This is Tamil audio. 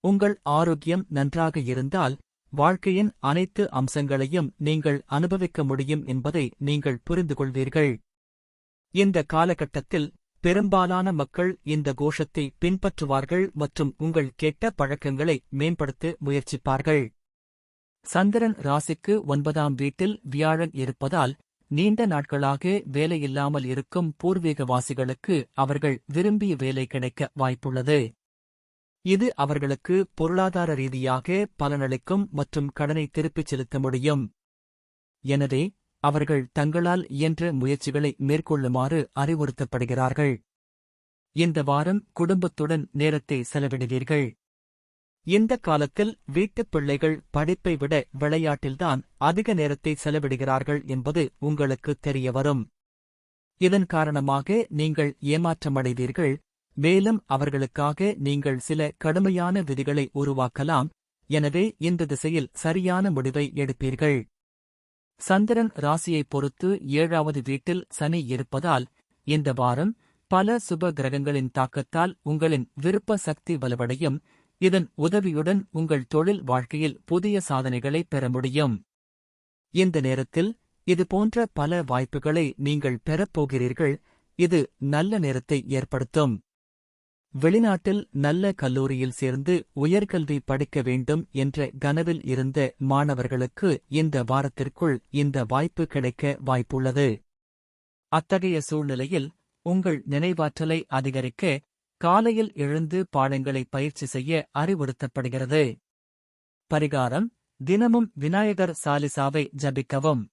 உங்கள் ஆரோக்கியம் நன்றாக இருந்தால் வாழ்க்கையின் அனைத்து அம்சங்களையும் நீங்கள் அனுபவிக்க முடியும் என்பதை நீங்கள் புரிந்துகொள்வீர்கள். இந்த காலகட்டத்தில் பெரும்பாலான மக்கள் இந்த கோஷத்தை பின்பற்றுவார்கள் மற்றும் உங்கள் கெட்ட பழக்கங்களை மேம்படுத்த முயற்சிப்பார்கள். சந்திரன் ராசிக்கு 9ஆம் வீட்டில் வியாழன் இருப்பதால் நீண்ட நாட்களாக வேலையில்லாமல் இருக்கும் பூர்வீகவாசிகளுக்கு அவர்கள் விரும்பிய வேலை கிடைக்க வாய்ப்புள்ளது. இது அவர்களுக்கு பொருளாதார ரீதியாக பலனளிக்கும் மற்றும் கடனை திருப்பிச் செலுத்த முடியும். எனவே அவர்கள் தங்களால் இயன்ற முயற்சிகளை மேற்கொள்ளுமாறு அறிவுறுத்தப்படுகிறார்கள். இந்த வாரம் குடும்பத்துடன் நேரத்தை செலவிடுவீர்கள். இந்த காலத்தில் வீட்டுப் பிள்ளைகள் படிப்பை விட விளையாட்டில்தான் அதிக நேரத்தை செலவிடுகிறார்கள் என்பது உங்களுக்கு தெரியவரும். இதன் காரணமாக நீங்கள் ஏமாற்றமடைவீர்கள், மேலும் அவர்களுக்காக நீங்கள் சில கடுமையான விதிகளை உருவாக்கலாம். எனவே இந்த திசையில் சரியான முடிவை எடுப்பீர்கள். சந்திரன் ராசியைப் பொறுத்து 7வது வீட்டில் சனி இருப்பதால் இந்த வாரம் பல சுப கிரகங்களின் தாக்கத்தால் உங்களின் விருப்ப சக்தி வலுவடையும். இதன் உதவியுடன் உங்கள் தொழில் வாழ்க்கையில் புதிய சாதனைகளை பெற முடியும். இந்த நேரத்தில் இதுபோன்ற பல வாய்ப்புகளை நீங்கள் பெறப்போகிறீர்கள். இது நல்ல நேரத்தை ஏற்படுத்தும். வெளிநாட்டில் நல்ல கல்லூரியில் சேர்ந்து உயர்கல்வி படிக்க வேண்டும் என்ற கனவில் இருந்த மாணவர்களுக்கு இந்த வாரத்திற்குள் இந்த வாய்ப்பு கிடைக்க வாய்ப்புள்ளது. அத்தகைய சூழ்நிலையில் உங்கள் நினைவாற்றலை அதிகரிக்க காலையில் எழுந்து பாடங்களை பயிற்சி செய்ய அறிவுறுத்தப்படுகிறது. பரிகாரம்: தினமும் விநாயகர் சாலிசாவை ஜபிக்கவும்.